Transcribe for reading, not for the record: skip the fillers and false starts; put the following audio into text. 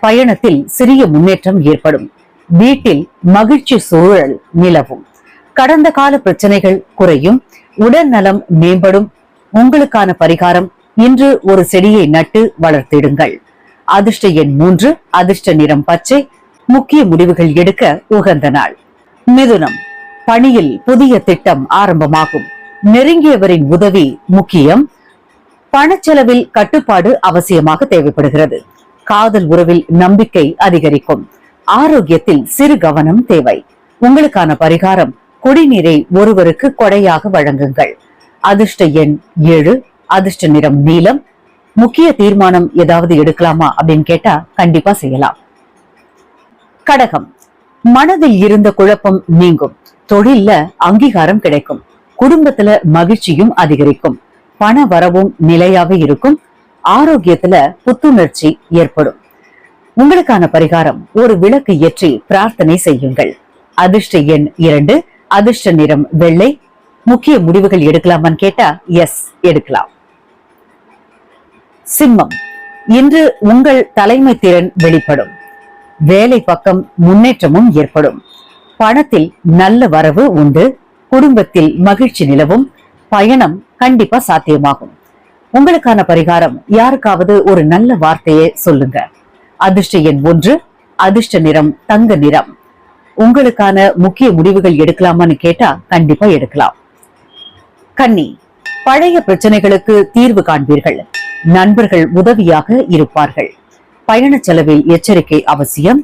பயணத்தில் சிறிய முன்னேற்றம் ஏற்படும். வீட்டில் மகிழ்ச்சி சூழல் நிலவும். கடந்த கால பிரச்சனைகள் குறையும். உடல் நலம் மேம்படும். உங்களுக்கான பரிகாரம், இன்று ஒரு செடியை நட்டு வளர்த்திடுங்கள். அதிர்ஷ்ட எண் 3, அதிர்ஷ்ட நிறம் பச்சை. முக்கிய முடிவுகள் எடுக்க உகந்த நாள். மிதுனம், பணியில் புதிய திட்டம் ஆரம்பமாகும். நெருங்கியவரின் உதவி முக்கியம். பணச்செலவில் கட்டுப்பாடு அவசியமாக தேவைப்படுகிறது. காதல் உறவில் நம்பிக்கை அதிகரிக்கும். ஆரோக்கியத்தில் சிறு கவனம் தேவை. உங்களுக்கான பரிகாரம், குடிநீரை ஒருவருக்கு கொடையாக வழங்குங்கள். அதிர்ஷ்ட எண் 7, அதிர்ஷ்ட நிறம் நீலம். முக்கிய தீர்மானம் ஏதாவது எடுக்கலாமா அப்படின்னு கேட்டா கண்டிப்பா செய்யலாம். கடகம், மனதில் இருந்த குழப்பம் நீங்கும். தொழில்ல அங்கீகாரம் கிடைக்கும். குடும்பத்துல மகிழ்ச்சியும் அதிகரிக்கும். பண வரவும் நிலையாவே இருக்கும். ஆரோக்கியத்துல புத்துணர்ச்சி ஏற்படும். உங்களுக்கான பரிகாரம், ஒரு விளக்கு ஏற்றி பிரார்த்தனை செய்யுங்கள். அதிர்ஷ்ட எண் 2, அதிர்ஷ்ட நிறம் வெள்ளை. முக்கிய முடிவுகள் எடுக்கலாமான்னு கேட்டா எஸ், எடுக்கலாம். சிம்மம், இன்று உங்கள் தலைமை திறன் வெளிப்படும். வேலை பக்கம் முன்னேற்றமும் ஏற்படும். பணத்தில் நல்ல வரவு உண்டு. குடும்பத்தில் மகிழ்ச்சி நிலவும். பயணம் கண்டிப்பா சாத்தியமாகும். உங்களுக்கான பரிகாரம், யாருக்காவது ஒரு நல்ல வார்த்தையை சொல்லுங்க. அதிர்ஷ்ட எண் 1, அதிர்ஷ்ட நிறம் தங்க நிறம். உங்களுக்கான முக்கிய முடிவுகள் எடுக்கலாமான்னு கேட்டா கண்டிப்பா எடுக்கலாம். கன்னி, பழைய பிரச்சனைகளுக்கு தீர்வு காண்பீர்கள். நண்பர்கள் உதவியாக இருப்பார்கள். பயண செலவில் எச்சரிக்கை அவசியம்.